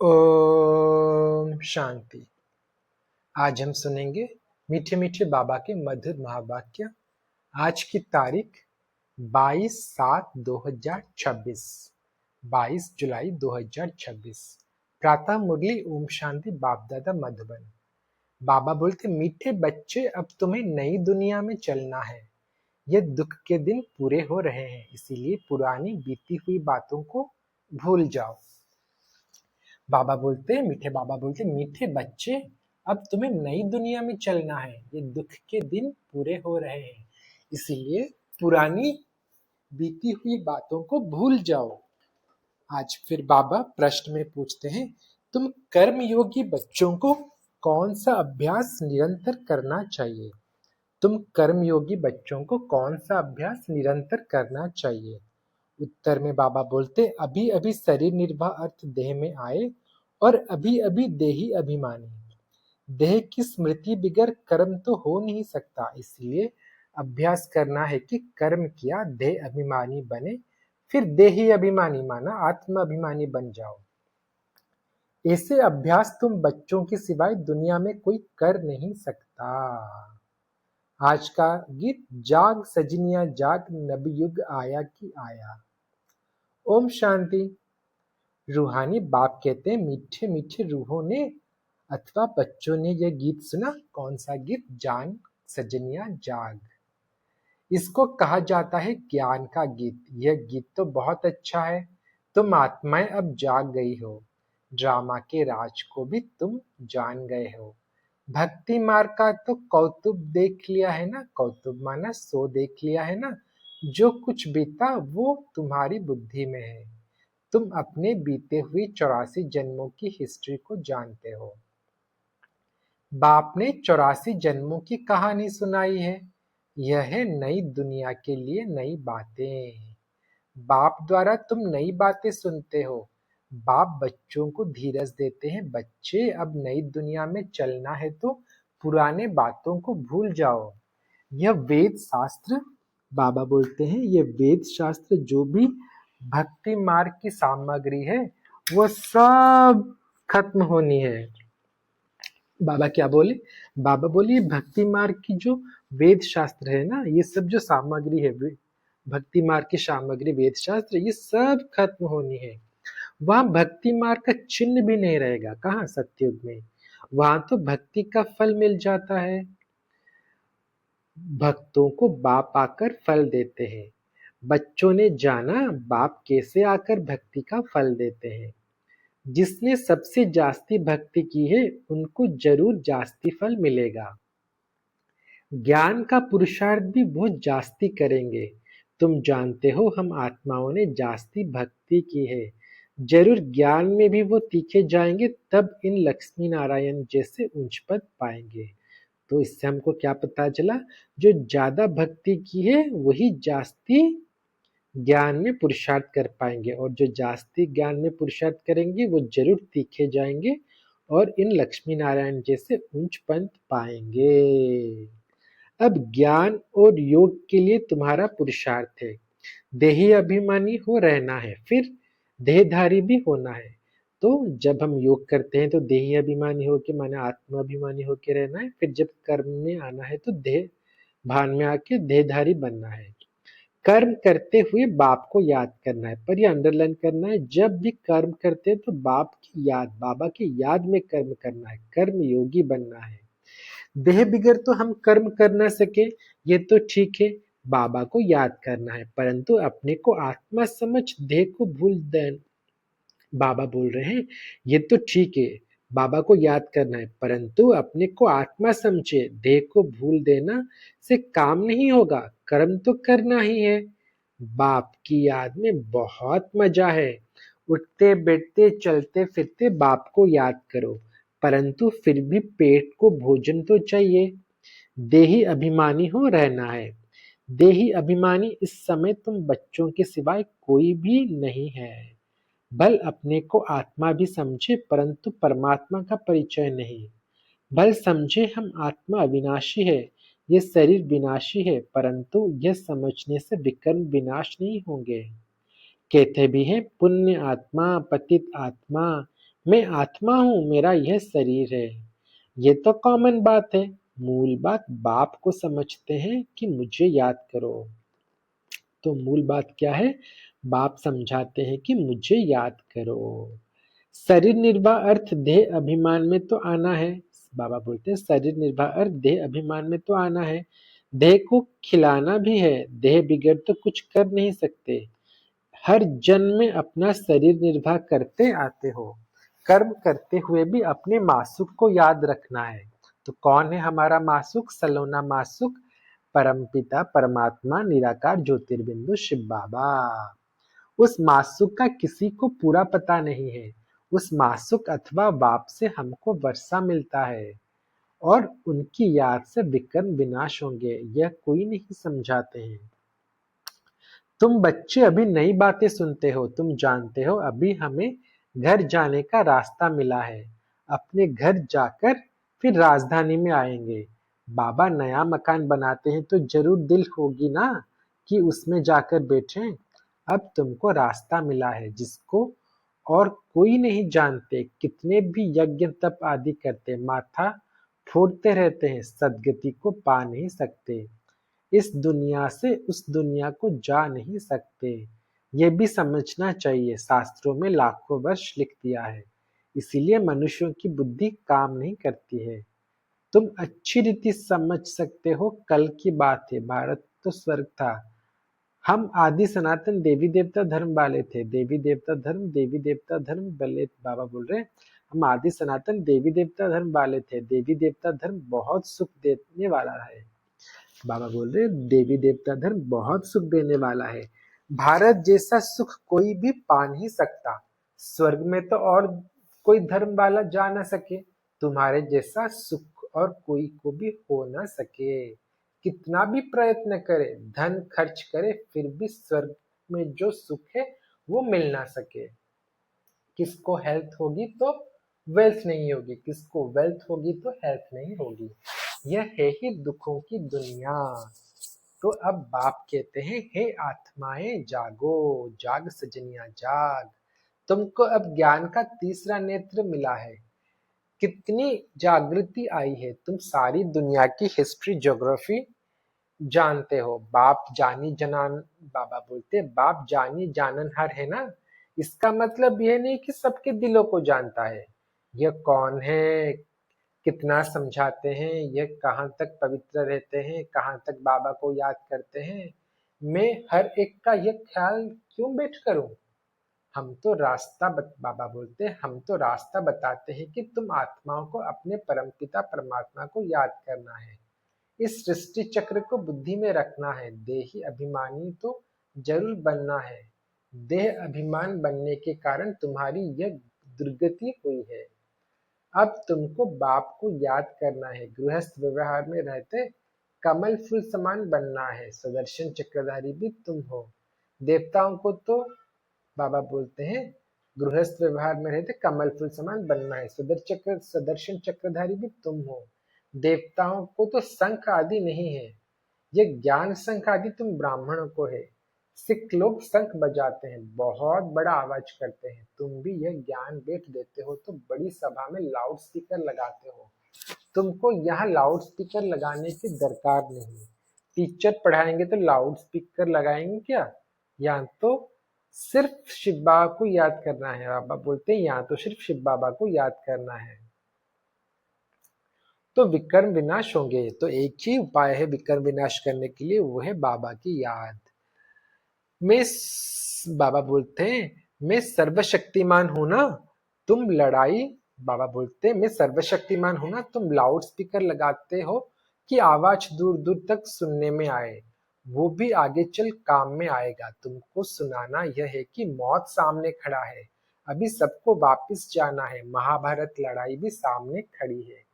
ओम शांति। आज हम सुनेंगे मीठे मीठे बाबा के मधुर महावाक्य। आज की तारीख 22/7/2026, 22 जुलाई 2026। प्रातः मुरली ओम शांति बाप दादा मधुबन। बाबा बोलते, मीठे बच्चे, अब तुम्हें नई दुनिया में चलना है। ये दुख के दिन पूरे हो रहे हैं, इसीलिए पुरानी बीती हुई बातों को भूल जाओ। बाबा बोलते, मीठे बच्चे, अब तुम्हें नई दुनिया में चलना है। ये दुख के दिन पूरे हो रहे हैं, इसीलिए पुरानी बीती हुई बातों को भूल जाओ। आज फिर बाबा प्रश्न में पूछते हैं, तुम कर्मयोगी बच्चों को कौन सा अभ्यास निरंतर करना चाहिए? तुम कर्मयोगी बच्चों को कौन सा अभ्यास निरंतर करना चाहिए? उत्तर में बाबा बोलते, अभी अभी शरीर निर्वाह अर्थ देह में आए और अभी अभी देही अभिमानी। देह की स्मृति बिगर कर्म तो हो नहीं सकता, इसलिए अभ्यास करना है कि कर्म किया देह अभिमानी बने, फिर देही अभिमानी माना आत्म अभिमानी बन जाओ। ऐसे अभ्यास तुम बच्चों के सिवाय दुनिया में कोई कर नहीं सकता। आज का गीत, जाग सजनिया जाग, नबयुग आया कि आया। ओम शांति। रूहानी बाप कहते हैं, मीठे मीठे रूहों ने अथवा बच्चों ने यह गीत सुना। कौन सा गीत? जान सजनिया जाग। इसको कहा जाता है ज्ञान का गीत। यह गीत तो बहुत अच्छा है। तुम आत्माएं अब जाग गई हो, ड्रामा के राज को भी तुम जान गए हो। भक्ति मार्ग का तो कौतुक देख लिया है ना। कौतुक माना सो देख लिया है ना। जो कुछ बीता वो तुम्हारी बुद्धि में है। तुम अपने बीते हुए 84 जन्मों की हिस्ट्री को जानते हो। बाप ने 84 जन्मों की कहानी सुनाई है। यह है नई दुनिया के लिए नई बातें। बाप द्वारा तुम नई बातें सुनते हो। बाप बच्चों को धीरज देते हैं, बच्चे अब नई दुनिया में चलना है तो पुराने बातों को भूल जाओ। यह वेद शास्त्र, बाबा बोलते हैं, यह वेद शास्त्र जो भी भक्ति मार्ग की सामग्री है वो सब खत्म होनी है। बाबा क्या बोले? बाबा बोले, ये भक्ति मार्ग की जो वेद शास्त्र है ना, ये सब जो सामग्री है, भक्ति मार्ग की सामग्री वेद शास्त्र, ये सब खत्म होनी है। वहां भक्ति मार्ग का चिन्ह भी नहीं रहेगा। कहाँ? सत्युग में। वहां तो भक्ति का फल मिल जाता है। भक्तों को बाप आकर फल देते हैं। बच्चों ने जाना बाप कैसे आकर भक्ति का फल देते हैं। जिसने सबसे जास्ती भक्ति की है उनको जरूर जास्ती फल मिलेगा। ज्ञान का पुरुषार्थ भी वो जास्ती करेंगे। तुम जानते हो हम आत्माओं ने जास्ती भक्ति की है। जरूर ज्ञान में भी वो तीखे जाएंगे, तब इन लक्ष्मी नारायण जैसे उच्च पद पाएंगे। तो इससे हमको क्या पता चला? जो ज्यादा भक्ति की है वही जास्ती ज्ञान में पुरुषार्थ कर पाएंगे, और जो जास्ती ज्ञान में पुरुषार्थ करेंगे वो जरूर तीखे जाएंगे और इन लक्ष्मी नारायण जैसे उच्च पद पाएंगे। अब ज्ञान और योग के लिए तुम्हारा पुरुषार्थ है। देही अभिमानी हो रहना है, फिर देहधारी भी होना है। तो जब हम योग करते हैं तो देही अभिमानी होके माने आत्मा अभिमानी होके रहना है। फिर जब कर्म में आना है तो देह भान में आके देहधारी बनना है। कर्म करते हुए बाप को याद करना है। पर ये अंडरलाइन करना है, जब भी कर्म करते हैं तो बाप की याद, बाबा की याद में कर्म करना है। कर्म योगी बनना है। देह बिगर तो हम कर्म कर न सके, ये तो ठीक है। बाबा को याद करना है, परंतु अपने को आत्मा समझ देह को भूल देना। बाबा बोल रहे हैं, ये तो ठीक है, बाबा को याद करना है, परंतु अपने को आत्मा समझे, देह को भूल देना से काम नहीं होगा। कर्म तो करना ही है। बाप की याद में बहुत मजा है। उठते बैठते चलते फिरते बाप को याद करो, परंतु फिर भी पेट को भोजन तो चाहिए। देही अभिमानी हो रहना है। देही अभिमानी इस समय तुम बच्चों के सिवाय कोई भी नहीं है। भल अपने को आत्मा भी समझे, परंतु परमात्मा का परिचय नहीं। भल समझे हम आत्मा अविनाशी है, ये शरीर विनाशी है, परंतु यह समझने से विकर्म विनाश नहीं होंगे। कहते भी हैं, पुण्य आत्मा पतित आत्मा मैं आत्मा हूँ, मेरा यह शरीर है। ये तो कॉमन बात है। मूल बात बाप को समझते हैं कि मुझे याद करो। तो मूल बात क्या है? बाप समझाते हैं कि मुझे याद करो। शरीर निर्वाह अर्थ देह अभिमान में तो आना है। बाबा बोलते हैं शरीर निर्वाह अर्थ देह अभिमान में तो आना है। देह को खिलाना भी है। देह बिगड़ तो कुछ कर नहीं सकते। हर जन्म में अपना शरीर निर्वाह करते आते हो। कर्म करते हुए भी अपने मासुक को याद रखना है। तो कौन है हमारा मासुक? सलोना मासुक परमपिता परमात्मा निराकार ज्योतिर्बिंदु शिव बाबा। उस मासुक का किसी को पूरा पता नहीं है। उस मासुक अथवा बाप से हमको वर्षा मिलता है और उनकी याद से विकर्म विनाश होंगे, यह कोई नहीं समझाते हैं। तुम बच्चे अभी नई बातें सुनते हो। तुम जानते हो अभी हमें घर जाने का रास्ता मिला है। अपने घर जाकर फिर राजधानी में आएंगे। बाबा नया मकान बनाते हैं तो जरूर दिल होगी ना कि उसमें जाकर बैठें। अब तुमको रास्ता मिला है जिसको और कोई नहीं जानते। कितने भी यज्ञ तप आदि करते माथा फोड़ते रहते हैं, सदगति को पा नहीं सकते। इस दुनिया से उस दुनिया को जा नहीं सकते। ये भी समझना चाहिए। शास्त्रों में लाखों वर्ष लिख दिया है, इसीलिए मनुष्यों की बुद्धि काम नहीं करती है। तुम अच्छी रीति समझ सकते हो। कल की बात है, भारत तो स्वर्ग था। हम आदि सनातन देवी देवता धर्म वाले थे। देवी देवता धर्म वाले। बाबा बोल रहे हैं हम आदि सनातन देवी देवता धर्म वाले थे। देवी देवता धर्म बहुत सुख देने वाला है। बाबा बोल रहे देवी देवता धर्म बहुत सुख देने वाला है। भारत जैसा सुख कोई भी पा नहीं सकता। स्वर्ग में तो और कोई धर्म वाला जा ना सके, तुम्हारे जैसा सुख और कोई को भी हो ना सके। कितना भी प्रयत्न करे, धन खर्च करे, फिर भी स्वर्ग में जो सुख है वो मिल ना सके। किसको हेल्थ होगी तो वेल्थ नहीं होगी, किसको वेल्थ होगी तो हेल्थ नहीं होगी। यह है ही दुखों की दुनिया। तो अब बाप कहते हैं हे आत्माएं जागो, जाग सजनिया जाग। तुमको अब ज्ञान का तीसरा नेत्र मिला है। कितनी जागृति आई है। तुम सारी दुनिया की हिस्ट्री ज्योग्राफी जानते हो। बाप जानी जनान। बाबा बोलते बाप जानी जाननहार है ना। इसका मतलब यह नहीं कि सबके दिलों को जानता है। यह कौन है, कितना समझाते हैं, यह कहाँ तक पवित्र रहते हैं, कहाँ तक बाबा को याद करते हैं, मैं हर एक का यह ख्याल क्यों बैठ करूं। बाबा बोलते हैं हम तो रास्ता बताते हैं कि तुम आत्माओं को अपने परमपिता परमात्मा को याद करना है। इस सृष्टि चक्र को बुद्धि में रखना है। देही अभिमानी तो जरूर बनना है। देह अभिमान बनने के कारण तुम्हारी यह दुर्गति हुई है। अब तुमको बाप को याद करना है। गृहस्थ व्यवहार में रहते कमल फूल समान बनना है। सुदर्शन चक्रधारी भी तुम हो। देवताओं को तो बाबा बोलते हैं गृहस्थ व्यवहार में रहते कमल फूल समान बनना है। सुदर्शन चक्रधारी भी तुम हो। देवताओं को तो शंख आदि नहीं है। ये ज्ञान शंख आदि तुम ब्राह्मणों को है। सिख लोग शंख बजाते हैं, बहुत बड़ा आवाज करते हैं। तुम भी यह ज्ञान बेच देते हो तो बड़ी सभा में लाउड स्पीकर लगाते हो। तुमको यहाँ लाउड स्पीकर लगाने की दरकार नहीं। टीचर पढ़ाएंगे तो लाउड स्पीकर लगाएंगे क्या? यहाँ तो सिर्फ शिव बाबा को याद करना है। बाबा बोलते हैं यहाँ तो सिर्फ शिव बाबा को याद करना है तो विकर्म विनाश होंगे। तो एक ही उपाय है विकर्म विनाश करने के लिए, वो है बाबा की याद। बाबा बोलते हैं मैं सर्वशक्तिमान हूं ना। तुम लड़ाई बाबा बोलते हैं मैं सर्वशक्तिमान हूं ना। तुम लाउड स्पीकर लगाते हो कि आवाज दूर दूर तक सुनने में आए, वो भी आगे चल काम में आएगा। तुमको सुनाना यह है कि मौत सामने खड़ा है, अभी सबको वापिस जाना है। महाभारत लड़ाई भी सामने खड़ी है।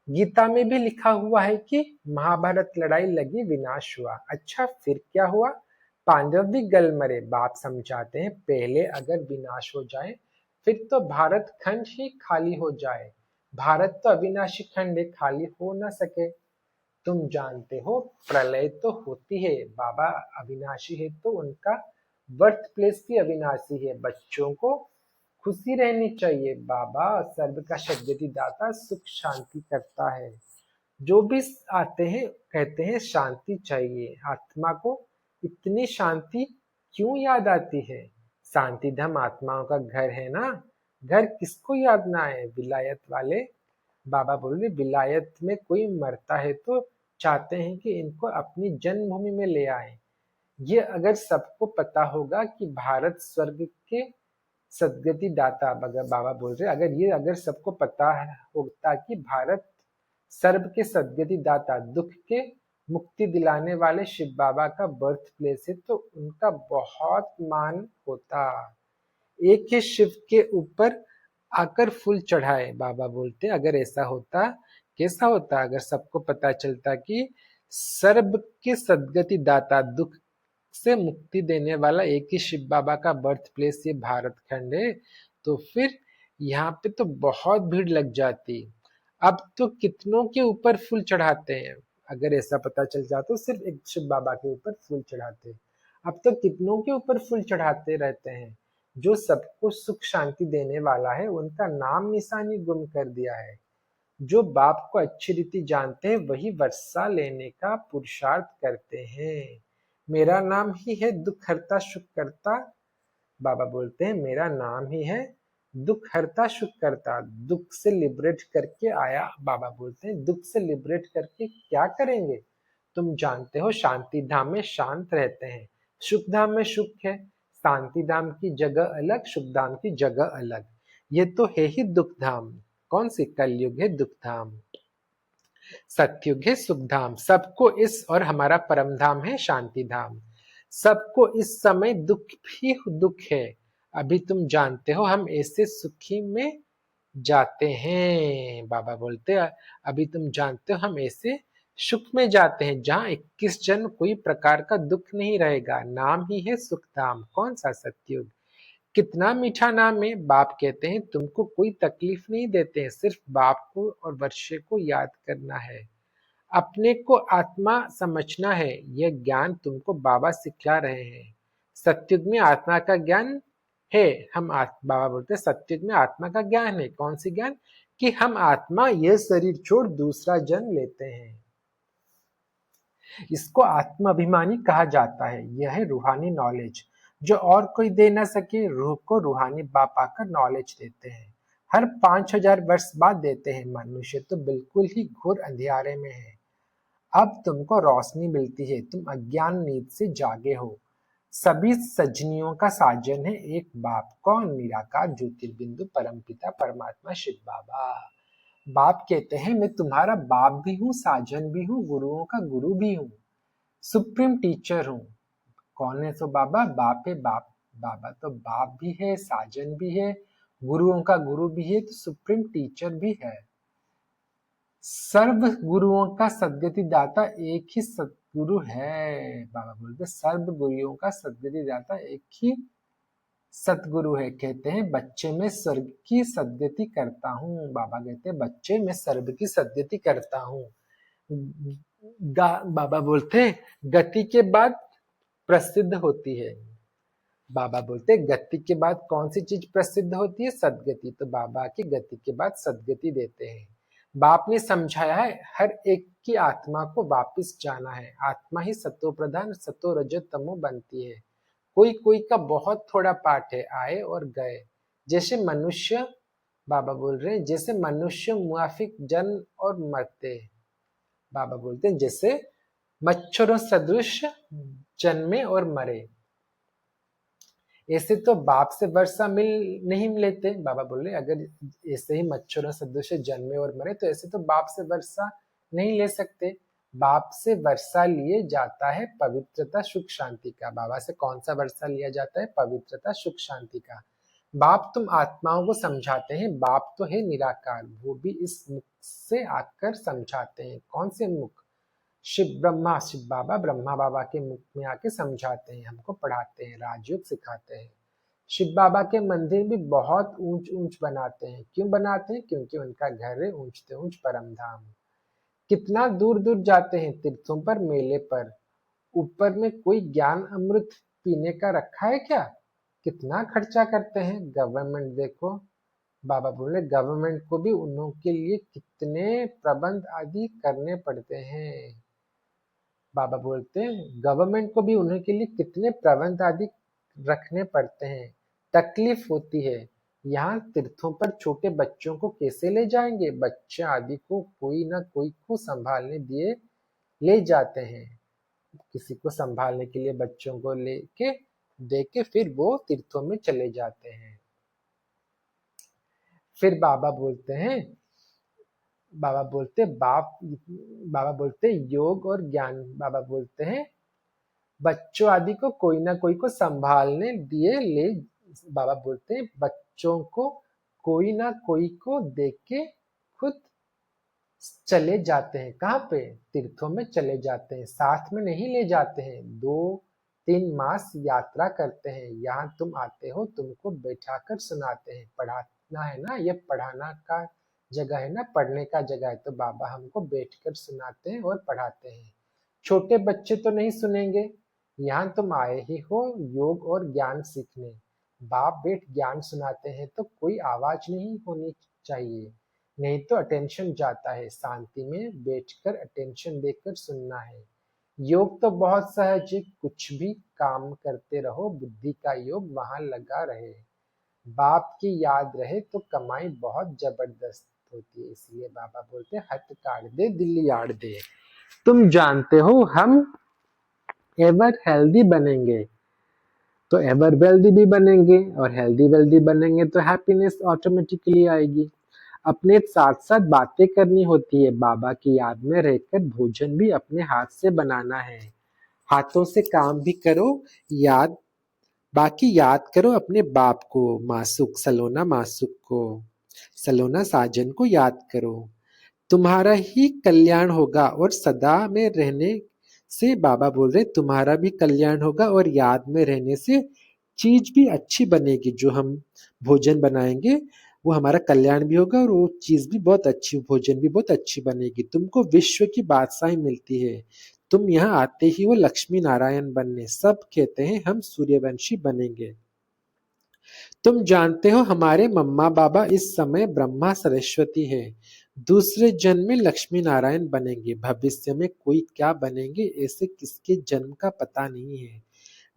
गीता में भी लिखा हुआ है कि महाभारत लड़ाई लगी विनाश हुआ। अच्छा फिर क्या हुआ? पांडव भी गल मरे। बाप समझाते हैं पहले अगर विनाश हो जाए फिर तो भारत खंड ही खाली हो जाए। भारत तो अविनाशी खंड है, खाली हो ना सके। तुम जानते हो प्रलय तो होती है। बाबा अविनाशी है तो उनका बर्थ प्लेस भी अविनाशी है। बच्चों को खुशी रहनी चाहिए। बाबा सर्व का सद्गति दाता सुख शांति करता है। जो भी आते हैं कहते हैं शांति चाहिए। आत्मा को इतनी शांति क्यों याद आती है? शांति धाम आत्माओं का घर है ना। घर किसको याद ना आए? विलायत वाले। बाबा बोल रहे विलायत में कोई मरता है तो चाहते हैं कि इनको अपनी जन्मभूमि में ले आए। ये अगर सबको पता होगा कि भारत स्वर्ग के सद्गति दाता, बाबा बोल रहे अगर सबको पता होता कि भारत सर्व के सद्गति दाता, दुख के मुक्ति दिलाने वाले शिव बाबा का बर्थ प्लेस है तो उनका बहुत मान होता। एक ही शिव के ऊपर आकर फूल चढ़ाए। बाबा बोलते अगर ऐसा होता कैसा होता? अगर सबको पता चलता कि सर्व के सद्गति दाता, दुख से मुक्ति देने वाला एक ही शिव बाबा का बर्थ प्लेस ये भारत खंड है, तो फिर यहाँ पे तो बहुत भीड़ लग जाती। अब तो कितनों के ऊपर फूल चढ़ाते हैं। अगर ऐसा पता चल जाता तो सिर्फ एक शिव बाबा के ऊपर फूल चढ़ाते। अब तो कितनों के ऊपर फूल चढ़ाते रहते हैं। जो सबको सुख शांति देने वाला है उनका नाम निशानी गुम कर दिया है। जो बाप को अच्छी रीति जानते हैं वही वर्षा लेने का पुरुषार्थ करते हैं। मेरा नाम ही है दुख हरता सुख करता। बाबा बोलते हैं मेरा नाम ही है दुख हरता सुख करता। दुख से लिबरेट करके आया। बाबा बोलते हैं दुख से लिबरेट करके क्या करेंगे? तुम जानते हो शांति धाम में शांत रहते हैं, सुख धाम में सुख है। शांति धाम की जगह अलग, सुख धाम की जगह अलग। ये तो है ही दुख धाम। कौन सी? कलयुग है दुख धाम, सतयुग है सुख धाम। सबको इस और हमारा परम धाम है शांति धाम। सबको इस समय दुख ही दुख है। अभी तुम जानते हो हम ऐसे सुखी में जाते हैं। बाबा बोलते अभी तुम जानते हो हम ऐसे सुख में जाते हैं जहाँ 21 जन्म कोई प्रकार का दुख नहीं रहेगा। नाम ही है सुख धाम। कौन सा? सतयुग। कितना मीठा नाम है। बाप कहते हैं तुमको कोई तकलीफ नहीं देते हैं, सिर्फ बाप को और वर्षे को याद करना है। अपने को आत्मा समझना है। यह ज्ञान तुमको बाबा सिखला रहे हैं। सतयुग में आत्मा का ज्ञान है। बाबा बोलते हैं सतयुग में आत्मा का ज्ञान है। कौन सी ज्ञान? कि हम आत्मा यह शरीर छोड़ दूसरा जन्म लेते हैं। इसको आत्माभिमानी कहा जाता है। यह है रूहानी नॉलेज जो और कोई दे ना सके। रूह को रूहानी बाप आकर नॉलेज देते हैं। हर 5000 वर्ष बाद देते हैं। मनुष्य तो बिल्कुल ही घोर अंधियारे में है। अब तुमको रोशनी मिलती है। तुम अज्ञान नींद से जागे हो। सभी सजनियों का साजन है एक बाप। कौन? निराकार ज्योतिर्बिंदु परमपिता परमात्मा शिव बाबा। बाप कहते हैं मैं तुम्हारा बाप भी हूँ, साजन भी हूँ, गुरुओं का गुरु भी हूँ, सुप्रीम टीचर हूँ। कौन है? सो बाबा। बाप है। बाबा तो बाप भी है, साजन भी है, गुरुओं का गुरु भी है, तो सुप्रीम टीचर भी है। सर्व गुरुओं का सद्गति दाता एक ही सदगुरु है। बाबा बोलते सर्व गुरुओं का सद्गति दाता एक ही सतगुरु है। कहते हैं बच्चे में स्वर्ग की सद्गति करता हूँ। बाबा कहते हैं बच्चे में स्वर्ग की सद्गति करता हूँ। बाबा बोलते हैं गति के बाद प्रसिद्ध होती है। बाबा बोलते हैं गति के बाद कौन सी चीज प्रसिद्ध होती है? सदगति। तो बाबा की गति के बाद सदगति देते हैं। बाप ने समझाया है हर एक की आत्मा को वापिस जाना है। आत्मा ही सतो प्रधान सतो रजत तमो बनती है। कोई कोई का बहुत थोड़ा पार्ट है, आए और गए। जैसे मनुष्य, बाबा बोल रहे हैं जैसे मनुष्य मुआफिक जन्म और मरते। बाबा बोलते हैं जैसे मच्छरों सदृश जन्मे और मरे। ऐसे तो बाप से वर्षा नहीं लेते। बाबा बोल रहे अगर ऐसे ही मच्छरों सदृश जन्मे और मरे तो ऐसे तो बाप से वर्षा नहीं ले सकते। बाप से वर्षा लिए जाता है पवित्रता सुख शांति का। बाबा से कौन सा वर्षा लिया जाता है? पवित्रता सुख शांति का। बाप तुम आत्माओं को समझाते हैं। बाप तो है निराकार, वो भी इस मुख से आकर समझाते हैं। कौन से मुख? शिव बाबा ब्रह्मा बाबा के मुख में आके समझाते हैं, हमको पढ़ाते हैं, राजयोग सिखाते हैं। शिव बाबा के मंदिर भी बहुत ऊंच ऊंच बनाते हैं। क्यों बनाते हैं? क्योंकि उनका घर है ऊंचते ऊंच परम धाम। कितना दूर दूर जाते हैं तीर्थों पर, मेले पर। ऊपर में कोई ज्ञान अमृत पीने का रखा है क्या? कितना खर्चा करते हैं गवर्नमेंट, देखो बाबा बोल रहे गवर्नमेंट को भी उनके लिए कितने प्रबंध आदि करने पड़ते हैं। बाबा बोलते हैं गवर्नमेंट को भी उन्हीं के लिए कितने प्रबंध आदि रखने पड़ते हैं, तकलीफ होती है। यहाँ तीर्थों पर छोटे बच्चों को कैसे ले जाएंगे, बच्चे आदि को कोई ना कोई को संभालने दिए ले जाते हैं, किसी को संभालने के लिए बच्चों को लेके दे के फिर वो तीर्थों में चले जाते हैं। फिर बाबा बोलते योग और ज्ञान, बाबा बोलते हैं बच्चों आदि को कोई ना कोई को संभालने दिए ले, बाबा बोलते हैं बच्चों को कोई ना कोई को देख के खुद चले जाते हैं। कहाँ पे, तीर्थों में चले जाते हैं, साथ में नहीं ले जाते हैं। 2-3 मास यात्रा करते हैं। यहाँ तुम आते हो, तुमको बैठाकर सुनाते हैं, पढ़ाना है ना, ये पढ़ाना का जगह है ना, पढ़ने का जगह है, तो बाबा हमको बैठकर सुनाते हैं और पढ़ाते हैं। छोटे बच्चे तो नहीं सुनेंगे, यहाँ तुम आए ही हो योग और ज्ञान सीखने, बाप बेट ज्ञान सुनाते हैं तो कोई आवाज नहीं होनी चाहिए, नहीं तो अटेंशन जाता है। शांति में बैठकर अटेंशन देकर सुनना है। योग तो बहुत सहज है, कुछ भी काम करते रहो, बुद्धि का योग वहां लगा रहे। बाप की याद रहे तो कमाई बहुत जबरदस्त होती है, इसलिए बाबा बोलते हैं हथ काट दे दिल याड़ दे। तुम जानते हो हम एवर हेल्दी बनेंगे तो एवर वेल्दी भी बनेंगे, और हेल्दी वेल्दी बनेंगे तो हैप्पीनेस ऑटोमेटिकली आएगी। अपने साथ साथ बातें करनी होती है, बाबा की याद में रहकर भोजन भी अपने हाथ से बनाना है। हाथों से काम भी करो, याद बाकी याद करो अपने बाप को, मासुक सलोना मासुक को, सलोना साजन को याद करो। तुम्हारा ही कल्याण होगा और सदा में रहने से, बाबा बोल रहे तुम्हारा भी कल्याण होगा और याद में रहने से चीज भी अच्छी बनेगी। जो हम भोजन बनाएंगे वो हमारा कल्याण भी होगा और वो चीज भी बहुत अच्छी, भोजन भी बहुत अच्छी बनेगी। तुमको विश्व की बादशाही मिलती है, तुम यहाँ आते ही वो लक्ष्मी नारायण बनने, सब कहते हैं हम सूर्यवंशी बनेंगे। तुम जानते हो हमारे मम्मा बाबा इस समय ब्रह्मा सरस्वती है, दूसरे जन्म में लक्ष्मी नारायण बनेंगे, भविष्य में कोई क्या बनेंगे ऐसे किसके जन्म का पता नहीं है।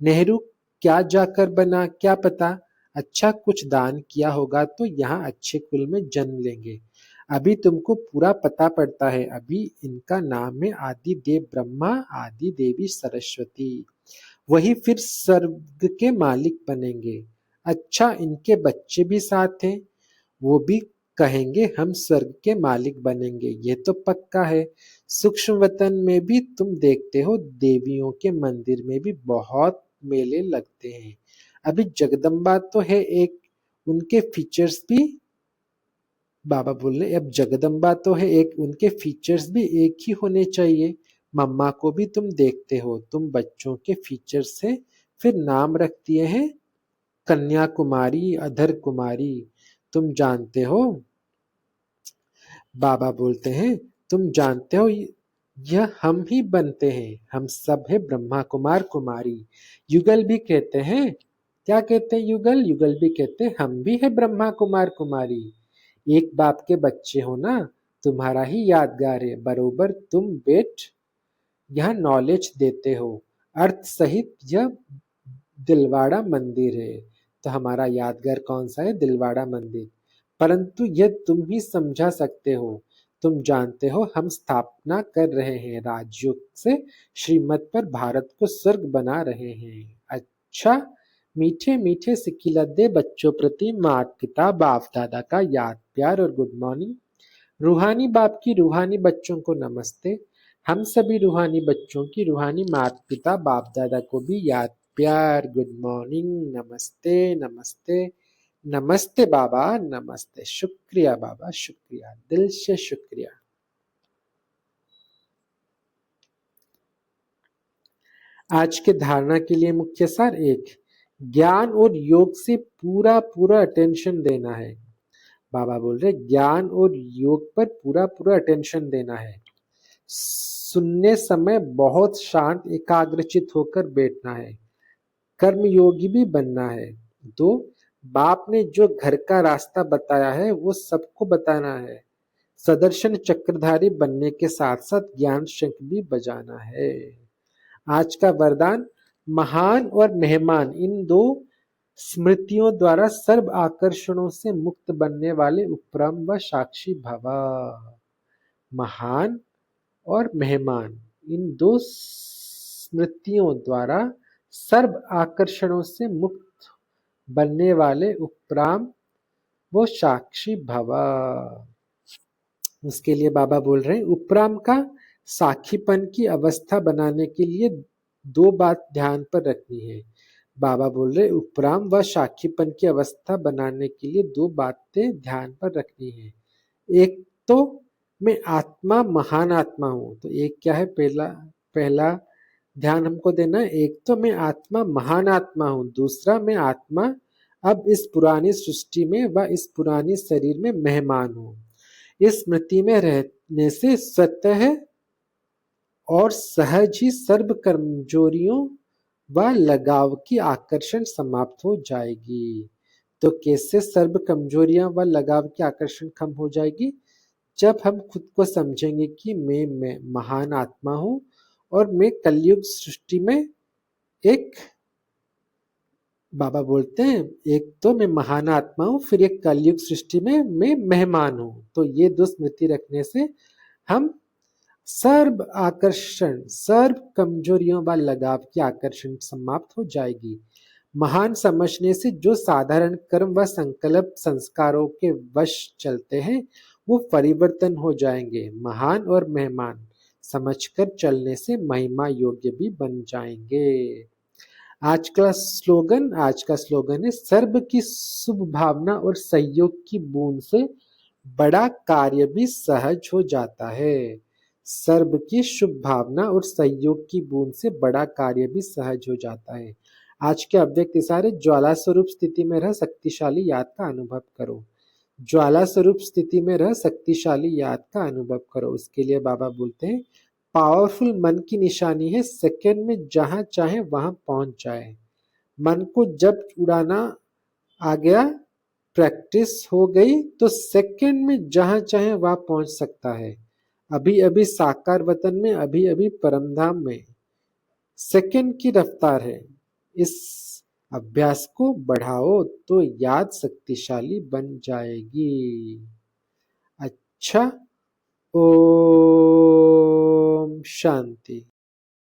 नेहरू क्या जाकर बना क्या पता, अच्छा कुछ दान किया होगा तो यहाँ अच्छे कुल में जन्म लेंगे। अभी तुमको पूरा पता पड़ता है, अभी इनका नाम है आदि देव ब्रह्मा आदि देवी सरस्वती, वही फिर स्वर्ग के मालिक बनेंगे। अच्छा इनके बच्चे भी साथ हैं, वो भी कहेंगे हम स्वर्ग के मालिक बनेंगे, ये तो पक्का है। सूक्ष्म वतन में भी तुम देखते हो देवियों के मंदिर में भी बहुत मेले लगते हैं। अभी जगदम्बा तो है एक, उनके फीचर्स भी, बाबा बोल रहे अब जगदम्बा तो है एक, उनके फीचर्स भी एक ही होने चाहिए। मम्मा को भी तुम देखते हो, तुम बच्चों के फीचर्स से फिर नाम रख दिए हैं कन्याकुमारी अधर कुमारी। तुम जानते हो, बाबा बोलते हैं तुम जानते हो यह हम ही बनते हैं, हम सब है ब्रह्मा कुमार कुमारी। युगल भी कहते हैं, क्या कहते हैं युगल, युगल भी कहते हैं हम भी है ब्रह्मा कुमार कुमारी। एक बाप के बच्चे हो ना, तुम्हारा ही यादगार है, बरोबर तुम बेट यहाँ नॉलेज देते हो। अर्थ सहित यह दिलवाड़ा मंदिर है, तो हमारा यादगार कौन सा है, दिलवाड़ा मंदिर। परंतु यह तुम ही समझा सकते हो, तुम जानते हो हम स्थापना कर रहे हैं राजयोग से, श्रीमत पर भारत को स्वर्ग बना रहे हैं। अच्छा मीठे मीठे सिकिलद्दे बच्चों प्रति माता पिता बाप दादा का याद प्यार और गुड मॉर्निंग। रूहानी बाप की रूहानी बच्चों को नमस्ते। हम सभी रूहानी बच्चों की रूहानी माता पिता बाप दादा को भी याद प्यार गुड मॉर्निंग, नमस्ते नमस्ते नमस्ते बाबा नमस्ते, शुक्रिया बाबा शुक्रिया, दिल से शुक्रिया। आज के धारणा के लिए मुख्य सार, एक, ज्ञान और योग से पूरा पूरा अटेंशन देना है। बाबा बोल रहे ज्ञान और योग पर पूरा पूरा अटेंशन देना है। सुनने समय बहुत शांत एकाग्रचित होकर बैठना है। कर्म योगी भी बनना है। 2. बाप ने जो घर का रास्ता बताया है वो सबको बताना है। सदर्शन चक्रधारी बनने के साथ साथ ज्ञान शंख भी बजाना है। आज का वरदान, महान और मेहमान इन दो स्मृतियों द्वारा सर्व आकर्षणों से मुक्त बनने वाले उपरम व साक्षी भवा। महान और मेहमान इन दो स्मृतियों द्वारा सर्व आकर्षणों से मुक्त बनने वाले उपराम वो साक्षी भवा। उसके लिए बाबा बोल रहे हैं, उपराम का साखीपन की अवस्था बनाने के लिए दो बात ध्यान पर रखनी है। बाबा बोल रहे उपराम व साखीपन की अवस्था बनाने के लिए दो बातें ध्यान पर रखनी है। एक तो मैं आत्मा महान आत्मा हूं, तो एक क्या है, पहला ध्यान हमको देना है, एक तो मैं आत्मा महान आत्मा हूं, दूसरा मैं आत्मा अब इस पुरानी सृष्टि में व इस पुरानी शरीर में मेहमान हूं। इस स्मृति में रहने से स्वतः और सहज ही सर्व कमजोरियों व लगाव की आकर्षण समाप्त हो जाएगी। तो कैसे सर्व कमजोरियां व लगाव की आकर्षण कम हो जाएगी? जब हम खुद को समझेंगे कि मैं महान आत्मा हूं और मैं कलयुग सृष्टि में एक, बाबा बोलते हैं, एक तो मैं महान आत्मा हूं, फिर एक कलयुग सृष्टि में मैं मेहमान हूं। तो ये दो स्मृति रखने से हम सर्व आकर्षण, सर्व कमजोरियों व लगाव की आकर्षण समाप्त हो जाएगी। महान समझने से जो साधारण कर्म व संकल्प संस्कारों के वश चलते हैं वो परिवर्तन हो जाएंगे। महान और मेहमान समझकर चलने से महिमा योग्य भी बन जाएंगे। आज का स्लोगन है, सर्व की शुभ भावना और सहयोग की बूंद से बड़ा कार्य भी सहज हो जाता है। सर्व की शुभ भावना और सहयोग की बूंद से बड़ा कार्य भी सहज हो जाता है। आज के अव्यक्त इशारे, ज्वाला स्वरूप स्थिति में रह शक्तिशाली याद का अनुभव करो। ज्वाला स्वरूप स्थिति में रह शक्तिशाली याद का अनुभव करो। उसके लिए बाबा बोलते हैं, पावरफुल मन की निशानी है सेकंड में जहां चाहे वहां पहुंच जाए। मन को जब उड़ाना आ गया, प्रैक्टिस हो गई, तो सेकंड में जहां चाहे वहां पहुंच सकता है। अभी अभी साकार वतन में, अभी अभी परमधाम में, सेकंड की रफ्तार है। इस अभ्यास को बढ़ाओ तो याद शक्तिशाली बन जाएगी। अच्छा, ओम शांति।